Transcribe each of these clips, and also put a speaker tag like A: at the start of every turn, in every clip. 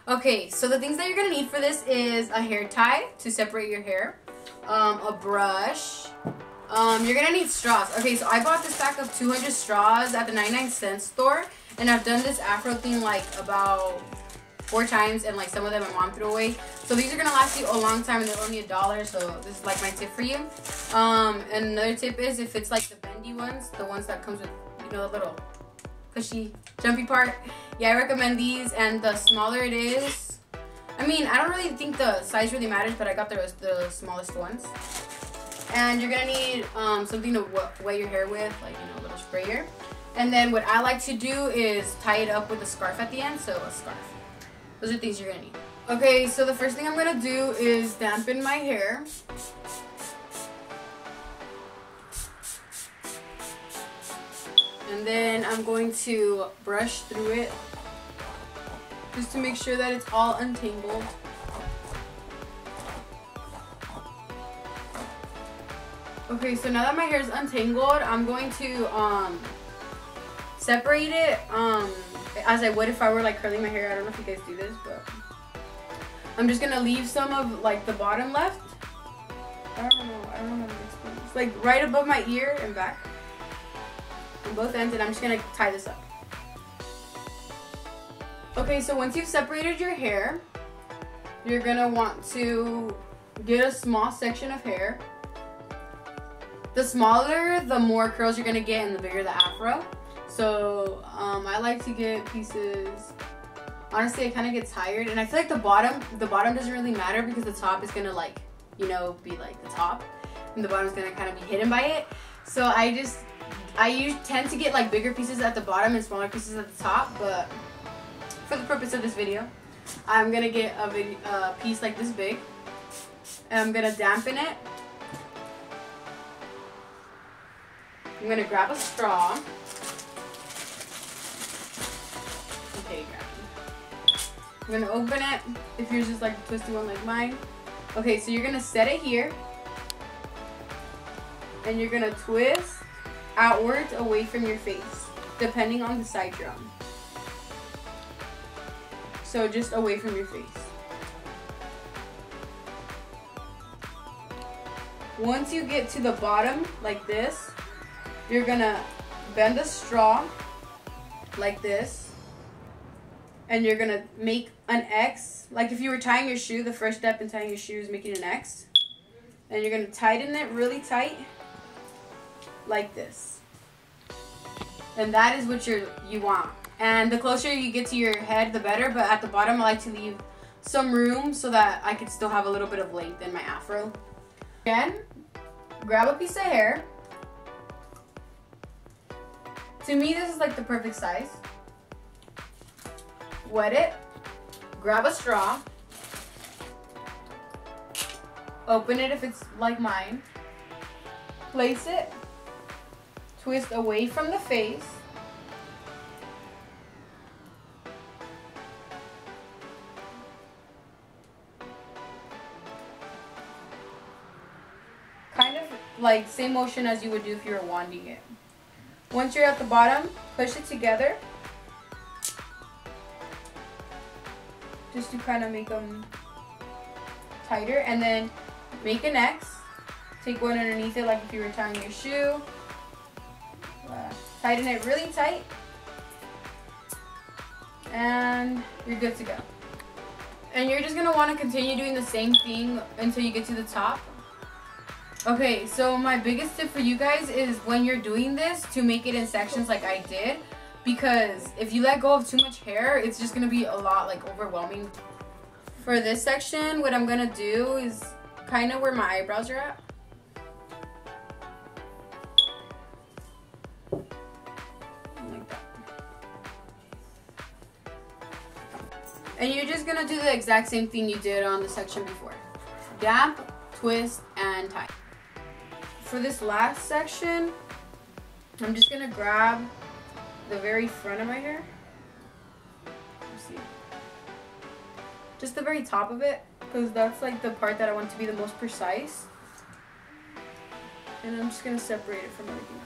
A: Okay, so the things that you're gonna need for this is a hair tie to separate your hair, a brush. You're gonna need straws. Okay, so I bought this pack of 200 straws at the 99-cent store, and I've done this afro thing like about 4 times, and like some of them my mom threw away. So these are gonna last you a long time, and they're only $1. So this is like my tip for you. And another tip is if it's like the bendy ones, the ones that comes with, you know, the little pushy, jumpy part. Yeah, I recommend these, and the smaller it is. I mean, I don't really think the size really matters, but I got the smallest ones. And you're gonna need something to wet your hair with, like, you know, a little sprayer. And then what I like to do is tie it up with a scarf at the end, so a scarf. Those are things you're gonna need. Okay, so the first thing I'm gonna do is dampen my hair. And then I'm going to brush through it just to make sure that it's all untangled. Okay, so now that my hair is untangled, I'm going to separate it as I would if I were like curling my hair. I don't know if you guys do this, but I'm just gonna leave some of like the bottom left. I don't know how to explain this. Like right above my ear and back on both ends, and I'm just gonna tie this up. Okay, so once you've separated your hair, you're gonna want to get a small section of hair. The smaller, the more curls you're gonna get, and the bigger the afro. So I like to get pieces. Honestly, I kind of get tired, and I feel like the bottom doesn't really matter because the top is gonna, like, you know, be like the top, and the bottom is gonna kind of be hidden by it. So I tend to get like bigger pieces at the bottom and smaller pieces at the top. But for the purpose of this video, I'm gonna get a piece like this big, and I'm gonna dampen it. I'm gonna grab a straw. Okay, grab it. I'm gonna open it. If yours is like a twisty one like mine. Okay, so you're gonna set it here, and you're gonna twist outwards away from your face, depending on the side you're on. So just away from your face. Once you get to the bottom like this, you're gonna bend the straw like this, and you're gonna make an X. Like if you were tying your shoe, the first step in tying your shoe is making an X. And you're gonna tighten it really tight, like this. And that is what you want. And the closer you get to your head, the better. But at the bottom, I like to leave some room so that I can still have a little bit of length in my afro. Again, grab a piece of hair. To me, this is like the perfect size. Wet it. Grab a straw. Open it if it's like mine. Place it. Twist away from the face. Kind of like same motion as you would do if you were wanding it. Once you're at the bottom, push it together. Just to kind of make them tighter, and then make an X. Take one underneath it like if you were tying your shoe. Tighten it really tight, and you're good to go. And you're just gonna want to continue doing the same thing until you get to the top. Okay, so my biggest tip for you guys is when you're doing this to make it in sections like I did, because if you let go of too much hair, it's just gonna be a lot like overwhelming. For this section, what I'm gonna do is kind of where my eyebrows are at. Like that. And you're just gonna do the exact same thing you did on the section before. Damp, twist, and tie. For this last section, I'm just gonna grab the very front of my hair. Let's see. Just the very top of it, because that's like the part that I want to be the most precise. And I'm just gonna separate it from everything else.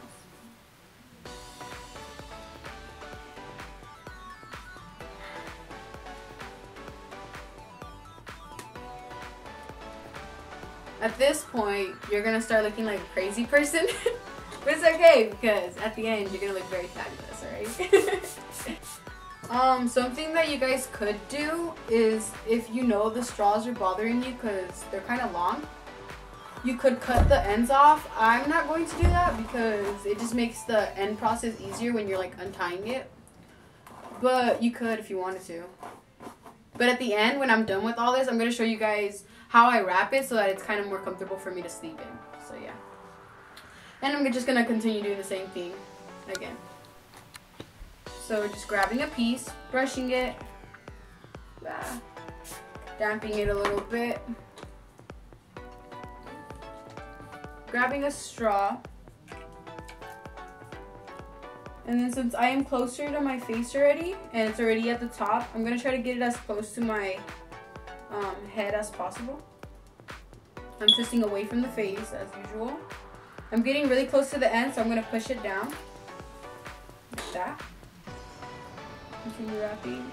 A: At this point, you're gonna start looking like a crazy person. But it's okay because at the end, you're gonna look very fabulous, alright? Something that you guys could do is if you know the straws are bothering you because they're kind of long, you could cut the ends off. I'm not going to do that because it just makes the end process easier when you're like untying it. But you could if you wanted to. But at the end, when I'm done with all this, I'm going to show you guys how I wrap it so that it's kind of more comfortable for me to sleep in. So yeah. And I'm just going to continue doing the same thing again. So just grabbing a piece, brushing it, damping it a little bit, grabbing a straw, and then since I am closer to my face already and it's already at the top, I'm going to try to get it as close to my head as possible. I'm twisting away from the face as usual. I'm getting really close to the end, so I'm going to push it down like that. Continue wrapping.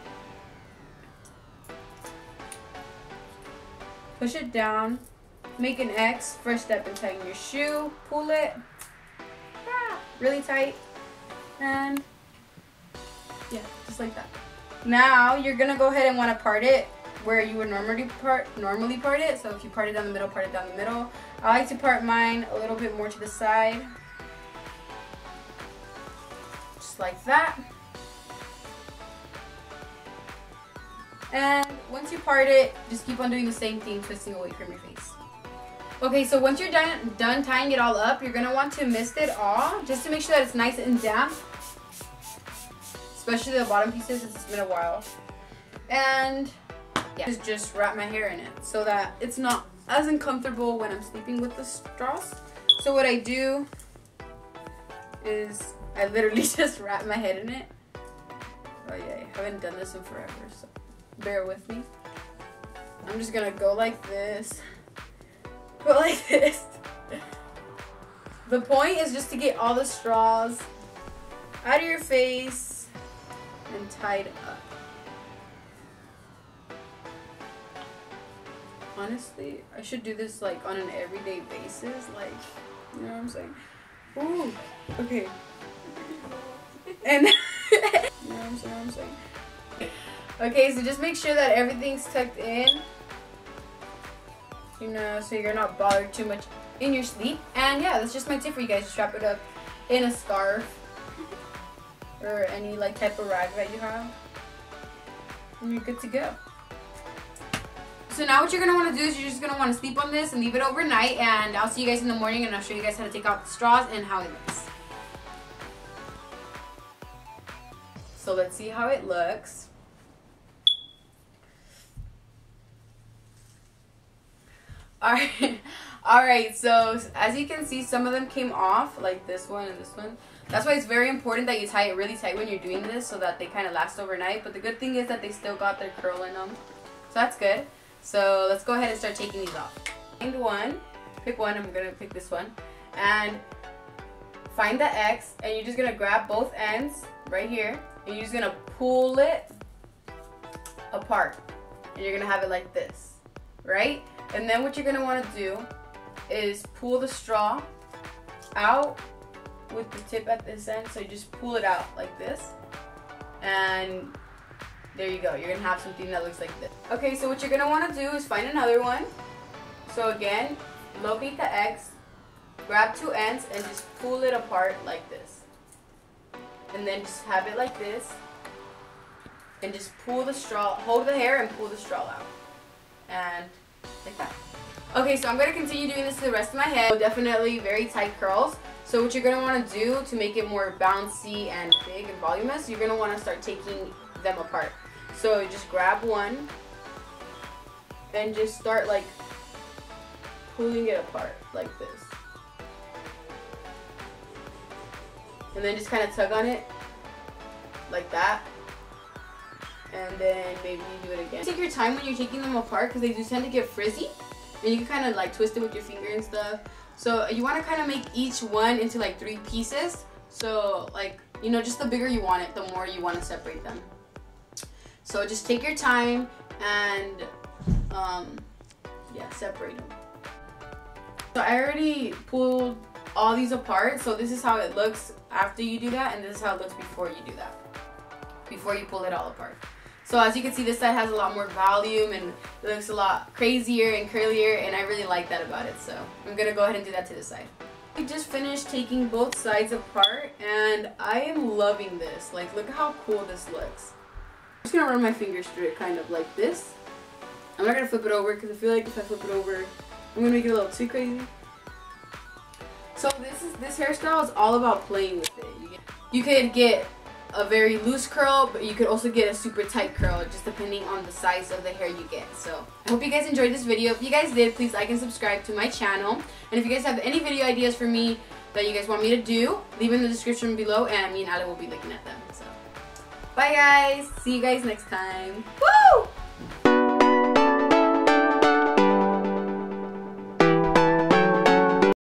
A: Push it down. Make an X. First step in tying your shoe. Pull it. Really tight. And yeah, just like that. Now you're going to go ahead and want to part it where you would normally part it. So if you part it down the middle, part it down the middle. I like to part mine a little bit more to the side. Just like that. And once you part it, just keep on doing the same thing, twisting away from your face. Okay, so once you're done tying it all up, you're going to want to mist it all just to make sure that it's nice and damp. Especially the bottom pieces, since it's been a while. And yeah, just wrap my hair in it so that it's not as uncomfortable when I'm sleeping with the straws. So what I do is I literally just wrap my head in it. Oh yeah, I haven't done this in forever, so bear with me. I'm just gonna go like this. Go like this. The point is just to get all the straws out of your face and tied up. Honestly, I should do this like on an everyday basis, like, you know what I'm saying? Ooh, okay. And you know what I'm saying? Okay, so just make sure that everything's tucked in, you know, so you're not bothered too much in your sleep. And yeah, that's just my tip for you guys. Just wrap it up in a scarf or any like type of rag that you have, and you're good to go. So now what you're going to want to do is you're just going to want to sleep on this and leave it overnight, and I'll see you guys in the morning and I'll show you guys how to take out the straws and how it looks. So let's see how it looks. Alright, so as you can see, some of them came off, like this one and this one. That's why it's very important that you tie it really tight when you're doing this so that they kind of last overnight. But the good thing is that they still got their curl in them. So that's good. So let's go ahead and start taking these off. Find one, pick one, I'm going to pick this one. And find the X, and you're just going to grab both ends right here. And you're just going to pull it apart. And you're going to have it like this, right? And then what you're going to want to do is pull the straw out with the tip at this end. So you just pull it out like this. And there you go. You're going to have something that looks like this. Okay, so what you're going to want to do is find another one. So again, locate the X, grab two ends, and just pull it apart like this. And then just have it like this. And just pull the straw, hold the hair and pull the straw out. And like that. Okay, so I'm going to continue doing this to the rest of my head. So definitely very tight curls. So what you're going to want to do to make it more bouncy and big and voluminous, you're going to want to start taking them apart. So just grab one and just start like pulling it apart like this. And then just kind of tug on it like that. And then maybe you do it again. Take your time when you're taking them apart because they do tend to get frizzy. And you can kind of like twist it with your finger and stuff. So you want to kind of make each one into like 3 pieces. So like, you know, just the bigger you want it, the more you want to separate them. So just take your time and yeah, separate them. So I already pulled all these apart, so this is how it looks after you do that, and this is how it looks before you do that, before you pull it all apart. So as you can see, this side has a lot more volume and it looks a lot crazier and curlier, and I really like that about it. So I'm gonna go ahead and do that to this side. I just finished taking both sides apart and I am loving this. Like, look how cool this looks. I'm just gonna run my fingers through it kind of like this. I'm not gonna flip it over because I feel like if I flip it over, I'm gonna make it a little too crazy. So this hairstyle is all about playing with it. You could get a very loose curl, but you could also get a super tight curl, just depending on the size of the hair you get. So I hope you guys enjoyed this video. If you guys did, please like and subscribe to my channel. And if you guys have any video ideas for me that you guys want me to do, leave in the description below, and me and Ali will be looking at them. So bye guys, see you guys next time. Woo!